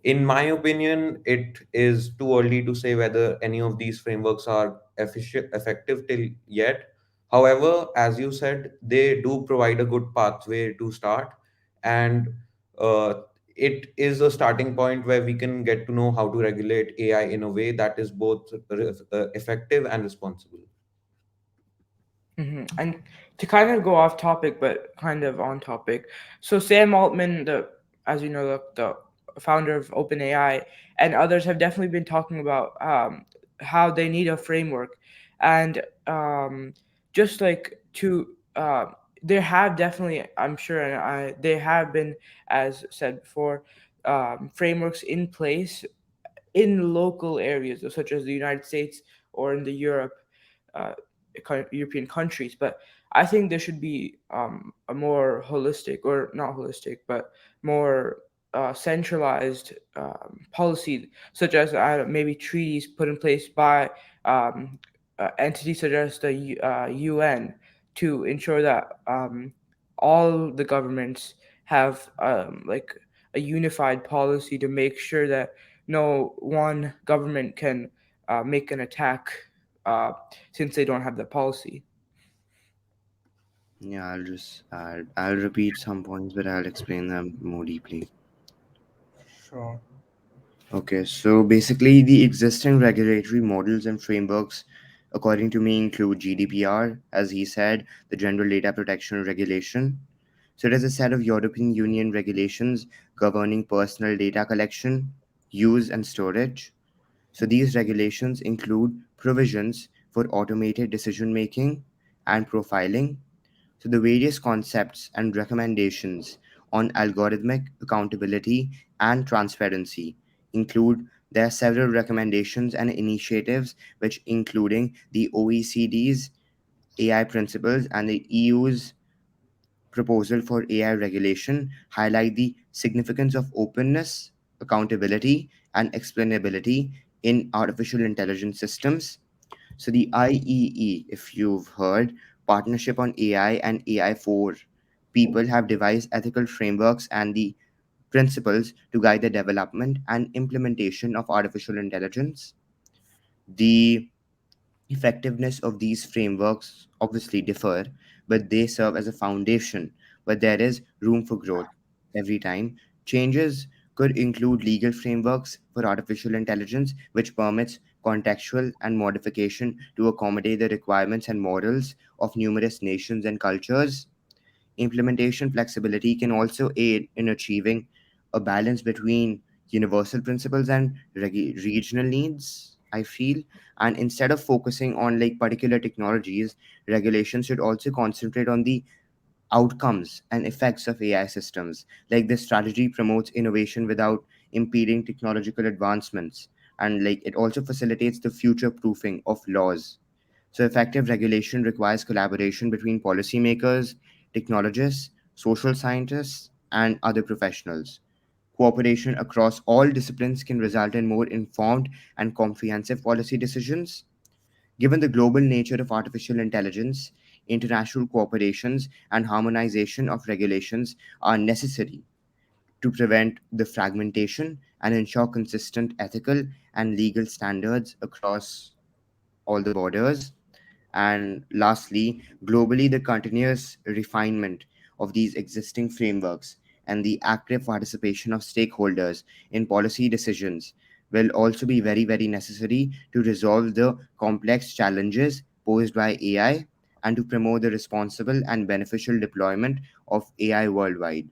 In my opinion, it is too early to say whether any of these frameworks are effective till yet. However, as you said, they do provide a good pathway to start, and uh, it is a starting point where we can get to know how to regulate AI in a way that is both effective and responsible. And to kind of go off topic, but kind of on topic. So Sam Altman, as you know, the founder of OpenAI, and others have definitely been talking about how they need a framework, and just like to there have definitely, I'm sure, and they have been, as said before, frameworks in place in local areas, such as the United States or in the uh, European countries. But I think there should be a more holistic, or not holistic, but more centralized policy, such as maybe treaties put in place by entities such as the UN, to ensure that all the governments have like a unified policy to make sure that no one government can make an attack uh, since they don't have the policy. Yeah, I'll repeat some points, but I'll explain them more deeply. Sure. Okay, so basically, the existing regulatory models and frameworks, according to me, include GDPR, as he said, the General Data Protection Regulation. So it is a set of European Union regulations governing personal data collection, use, and storage. So these regulations include provisions for automated decision making and profiling. So the various concepts and recommendations on algorithmic accountability and transparency include there are several recommendations and initiatives which including the OECD's AI principles and the EU's proposal for AI regulation highlight the significance of openness, accountability, and explainability in artificial intelligence systems. So the IEE, if you've heard, Partnership on AI and AI for People have devised ethical frameworks and the principles to guide the development and implementation of artificial intelligence. The effectiveness of these frameworks obviously differ, but they serve as a foundation. But there is room for growth every time. Changes could include legal frameworks for artificial intelligence, which permits contextual and modification to accommodate the requirements and morals of numerous nations and cultures. Implementation flexibility can also aid in achieving a balance between universal principles and regional needs, I feel. And instead of focusing on like particular technologies, regulations should also concentrate on the outcomes and effects of AI systems. Like this strategy promotes innovation without impeding technological advancements. And like it also facilitates the future proofing of laws. So, effective regulation requires collaboration between policymakers, technologists, social scientists, and other professionals. Cooperation across all disciplines can result in more informed and comprehensive policy decisions. Given the global nature of artificial intelligence, international cooperations and harmonization of regulations are necessary to prevent the fragmentation and ensure consistent ethical and legal standards across all the borders. And lastly, globally, the continuous refinement of these existing frameworks and the active participation of stakeholders in policy decisions will also be very, very necessary to resolve the complex challenges posed by AI and to promote the responsible and beneficial deployment of AI worldwide.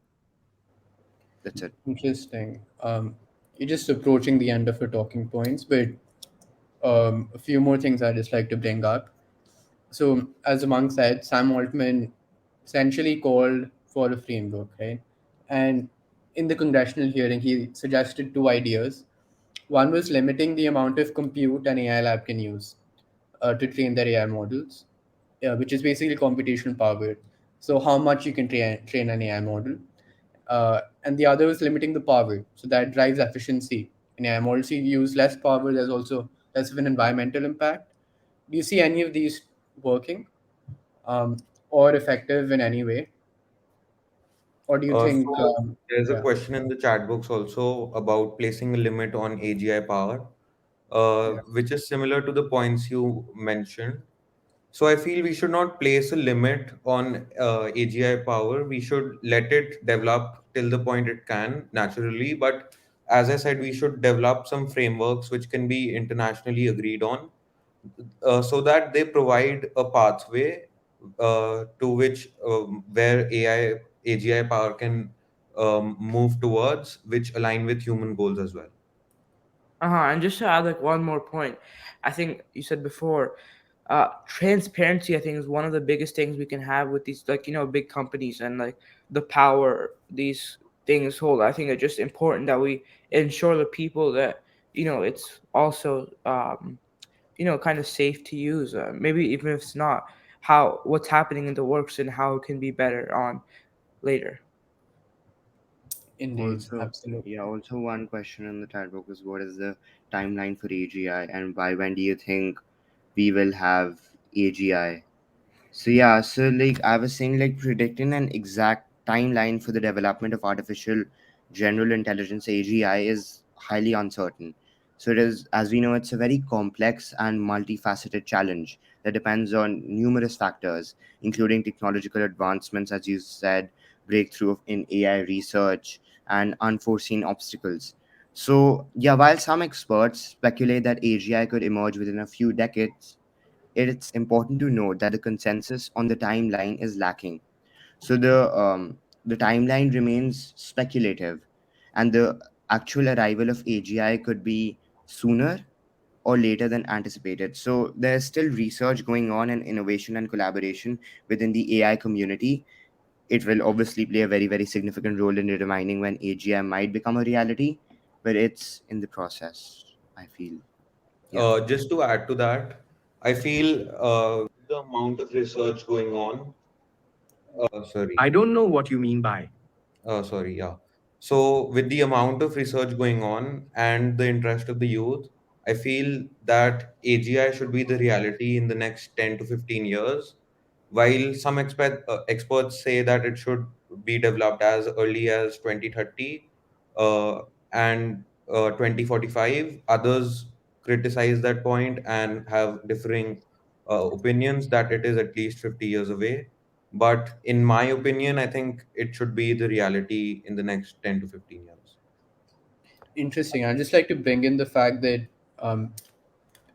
That's it. Interesting. You're just approaching the end of your talking points, but a few more things I'd just like to bring up. So, as Among said, Sam Altman essentially called for a framework, right? And in the congressional hearing, he suggested two ideas. One was limiting the amount of compute an AI lab can use to train their AI models, which is basically computational power. So, how much you can train an AI model. And the other is limiting the power. So, that drives efficiency. In AI models, you use less power, there's also less of an environmental impact. Do you see any of these working or effective in any way? Or do you think, So there's a yeah, question in the chat box also about placing a limit on AGI power, yeah, which is similar to the points you mentioned. So I feel we should not place a limit on AGI power. We should let it develop till the point it can naturally. But as I said, we should develop some frameworks which can be internationally agreed on, so that they provide a pathway to which where AGI power can move towards, which align with human goals as well. And just to add like one more point, I think you said before, transparency I think is one of the biggest things we can have with these like big companies and like the power these things hold. I think it's just important that we ensure the people that it's also kind of safe to use. Maybe even if it's not, how what's happening in the works and how it can be better on later. indeed, Also, yeah, absolutely. also one question in the chat box is what is the timeline for AGI and by when do you think we will have AGI? So yeah, so like I was saying, like predicting an exact timeline for the development of artificial general intelligence AGI is highly uncertain. So it is, as we know, it's a very complex and multifaceted challenge that depends on numerous factors, including technological advancements, as you said, breakthrough in AI research, and unforeseen obstacles. So yeah, while some experts speculate that AGI could emerge within a few decades, it's important to note that the consensus on the timeline is lacking. So the the timeline remains speculative, and the actual arrival of AGI could be sooner or later than anticipated. So there's still research going on and innovation and collaboration within the AI community. It will obviously play a very, very significant role in determining when AGI might become a reality, but it's in the process, I feel. Yeah. Just to add to that, I feel the amount of research going on. Sorry. I don't know what you mean by. Sorry, yeah. So, with the amount of research going on and the interest of the youth, I feel that AGI should be the reality in the next 10 to 15 years. While some experts say that it should be developed as early as 2030 uh, and 2045, others criticize that point and have differing opinions that it is at least 50 years away. But in my opinion, I think it should be the reality in the next 10 to 15 years. Interesting. I'd just like to bring in the fact that um,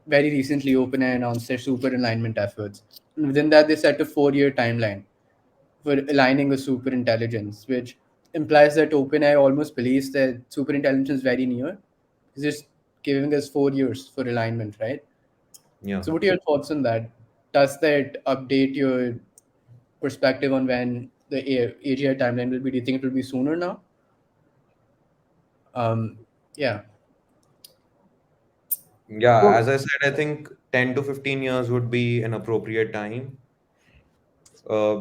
very recently OpenAI announced their super alignment efforts. And within that, they set a 4 year timeline for aligning a super intelligence, which implies that OpenAI almost believes that super intelligence is very near. It's just giving us 4 years for alignment, right? Yeah. So, what are your thoughts on that? Does that update your perspective on when the AGI timeline will be? Do you think it will be sooner now? Um, yeah, Yeah, Well, as I said, I think 10 to 15 years would be an appropriate time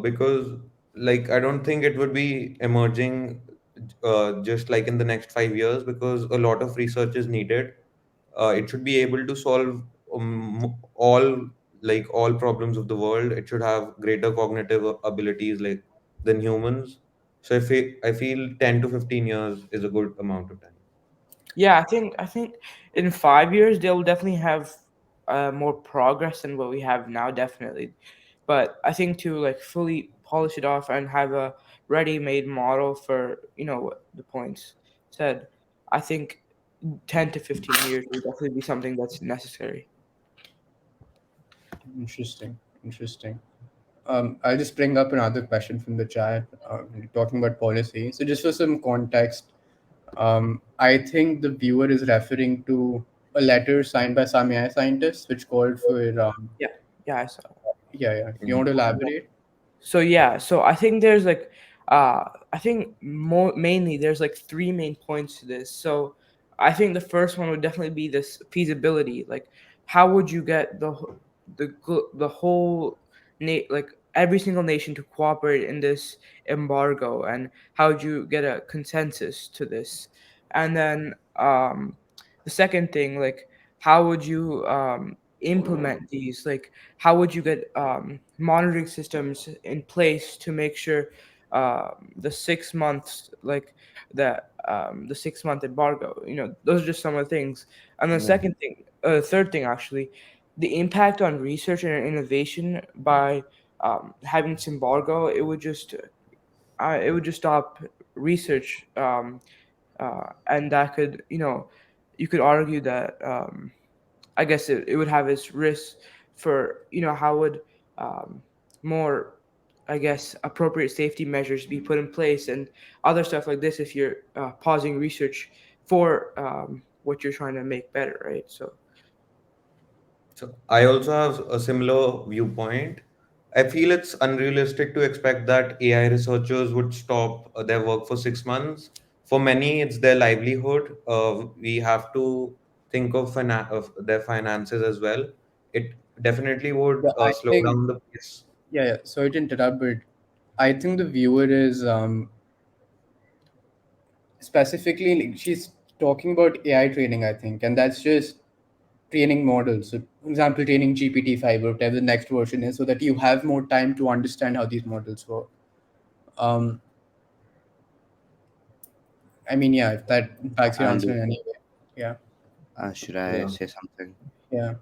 because, like, I don't think it would be emerging just like in the next 5 years because a lot of research is needed. It should be able to solve all all problems of the world. It should have greater cognitive abilities like than humans. So I feel 10 to 15 years is a good amount of time. yeah, I think in 5 years they'll definitely have more progress than what we have now, definitely. But I think to like fully polish it off and have a ready-made model for what the points said, I think 10 to 15 years would definitely be something that's necessary. interesting, interesting. I'll just bring up another question from the chat, talking about policy. So, just for some context, I think the viewer is referring to a letter signed by some AI scientists, which called for, Yeah, yeah, I saw. yeah, yeah. You Mhm. want to elaborate? So yeah, so I think there's like I think more mainly there's like three main points to this. So I think the first one would definitely be this feasibility. Like how would you get the whole like every single nation to cooperate in this embargo, and how would you get a consensus to this? And then the second thing, like how would you implement these? Like how would you get monitoring systems in place to make sure the 6 months, like the 6 month embargo, those are just some of the things. And the Yeah. second thing, third thing actually, the impact on research and innovation by having this embargo, it would just stop research, and that could, you could argue that I guess it would have its risks for how would um, more, I guess, appropriate safety measures be put in place and other stuff like this if you're pausing research for what you're trying to make better, right? So So I also have a similar viewpoint. I feel it's unrealistic to expect that AI researchers would stop their work for 6 months. For many, it's their livelihood. We have to think of, of their finances as well. It definitely would Yeah, I slow think, down the pace. yeah, yeah. Sorry to interrupt, but I think the viewer is specifically, like, she's talking about AI training, I think, and that's just training models. So, for example, training GPT-5 or whatever the next version is, so that you have more time to understand how these models work. Um, I mean, yeah, if that impacts your And answer in any way. Yeah, should I Yeah. say something? yeah,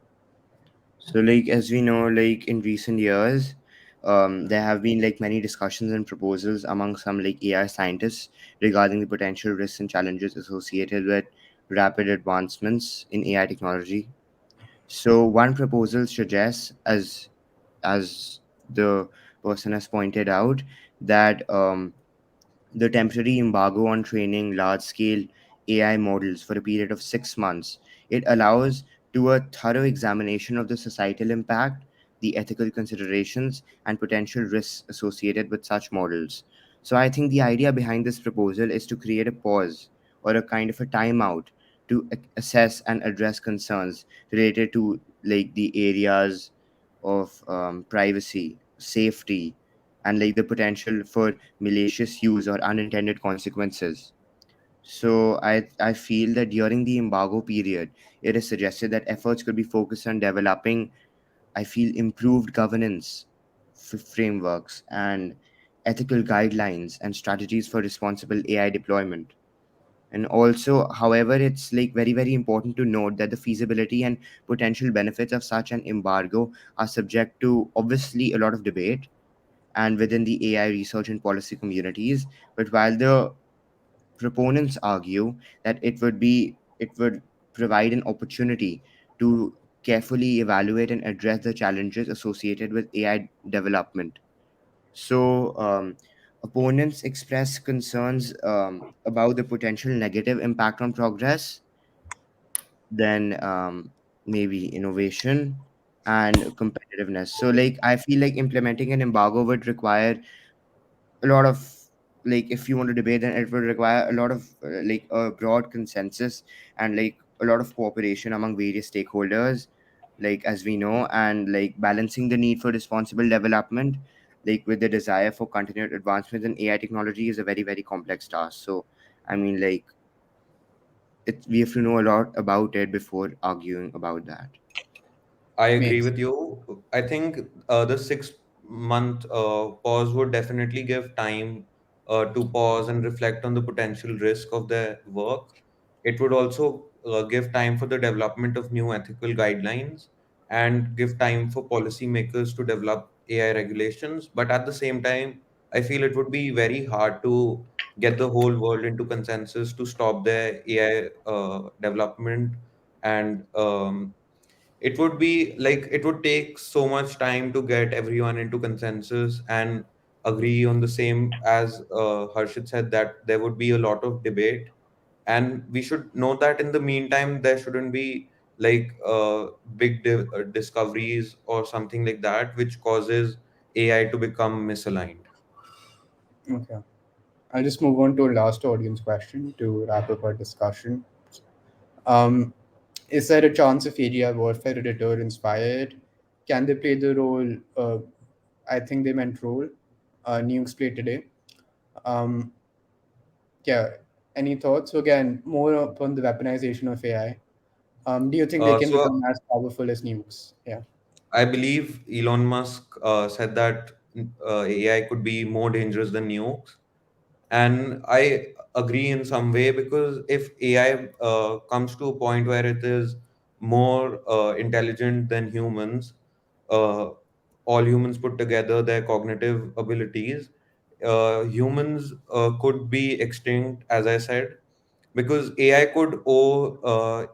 So, like, as we know, like in recent years, there have been like many discussions and proposals among some like AI scientists regarding the potential risks and challenges associated with rapid advancements in AI technology. So, one proposal suggests, as the person has pointed out, that The temporary embargo on training large scale AI models for a period of 6 months. It allows to a thorough examination of the societal impact, the ethical considerations, and potential risks associated with such models. So I think the idea behind this proposal is to create a pause or a kind of a timeout to assess and address concerns related to like the areas of privacy, safety, and like the potential for malicious use or unintended consequences. So I feel that during the embargo period, it is suggested that efforts could be focused on developing, I feel, improved governance frameworks and ethical guidelines and strategies for responsible AI deployment. And also, however, it's like very, very important to note that the feasibility and potential benefits of such an embargo are subject to obviously a lot of debate and within the AI research and policy communities. But while the proponents argue that it would provide an opportunity to carefully evaluate and address the challenges associated with AI development. So opponents express concerns about the potential negative impact on progress, then maybe innovation and competitiveness. So like I feel like implementing an embargo would require a lot of, like, if you want to debate, then it will require a lot of like a broad consensus and like a lot of cooperation among various stakeholders, like as we know, and like balancing the need for responsible development like with the desire for continued advancement in AI technology is a very, very complex task. So I mean, like, we have to know a lot about it before arguing about that. I agree Makes with you. I think the 6 month pause would definitely give time to pause and reflect on the potential risk of their work. It would also give time for the development of new ethical guidelines and give time for policymakers to develop AI regulations. But at the same time, I feel it would be very hard to get the whole world into consensus to stop their AI development. And it would be like it would take so much time to get everyone into consensus and agree on the same. As Harshit said, that there would be a lot of debate, and we should know that in the meantime there shouldn't be like discoveries or something like that which causes AI to become misaligned. okay. I'll just move on to a last audience question to wrap up our discussion. Um, is there a chance of AGI warfare to deter inspired? Can they play the role? I think they meant role. Nukes play today. Um, yeah. Any thoughts? So again, more upon the weaponization of AI. Do you think they can So become as powerful as nukes? Yeah. I believe Elon Musk said that AI could be more dangerous than nukes. And I agree in some way, because if AI comes to a point where it is more intelligent than humans, uh, all humans put together, their cognitive abilities, humans could be extinct, as I said, because AI could owe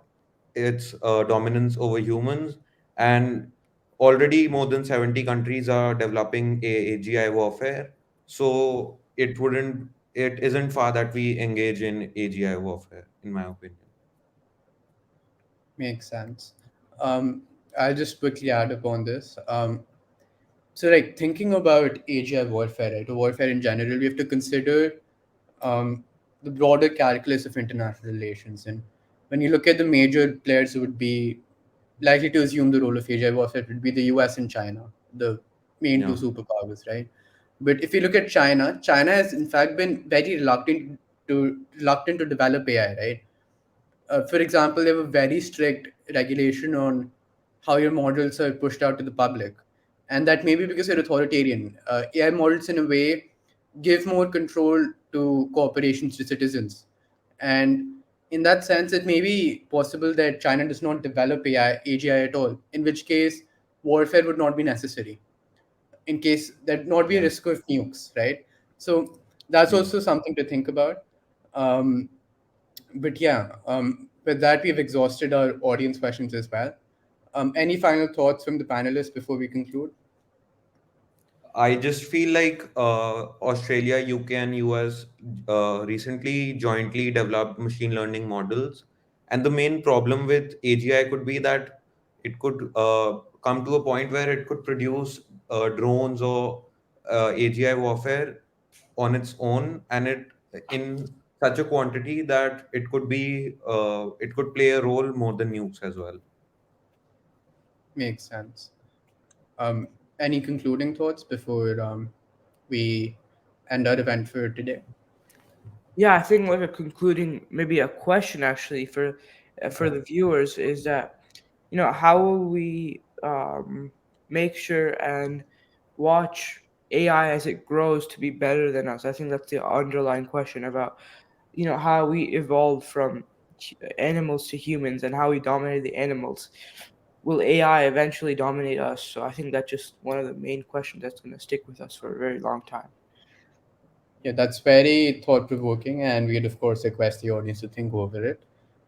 its dominance over humans. And already more than 70 countries are developing AGI warfare. So it isn't far that we engage in AGI warfare, in my opinion. Makes sense. Um, I'll just quickly add upon this. So, like thinking about AGI warfare, right, or warfare in general, we have to consider um, the broader calculus of international relations. And when you look at the major players who would be likely to assume the role of AGI warfare, it would be the US and China, the main two Yeah. superpowers, right? But if you look at China, China has in fact been very reluctant to develop AI, right? For example, they have a very strict regulation on how your models are pushed out to the public. And that may be because they're authoritarian. AI models, in a way, give more control to corporations, to citizens. And in that sense, it may be possible that China does not develop AGI at all, in which case warfare would not be necessary, in case that not be a Yeah. risk of nukes, right? So that's Yeah. also something to think about. Um, but yeah, with that, we've exhausted our audience questions as well. Any final thoughts from the panelists before we conclude? I just feel like Australia, UK, and US recently jointly developed machine learning models. And the main problem with AGI could be that it could come to a point where it could produce drones or AGI warfare on its own, and it in such a quantity that it could play a role more than nukes as well. Makes sense. Um, any concluding thoughts before we end our event for today? Yeah, I think like a concluding, maybe a question actually for the viewers is that, how will we make sure and watch AI as it grows to be better than us? I think that's the underlying question about, how we evolved from animals to humans and how we dominated the animals. Will AI eventually dominate us? So I think that's just one of the main questions that's going to stick with us for a very long time. Yeah, that's very thought provoking, and we'd of course request the audience to think over it.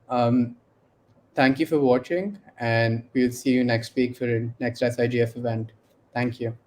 Um, Thank you for watching, and we'll see you next week for the next SIGF event. Thank you.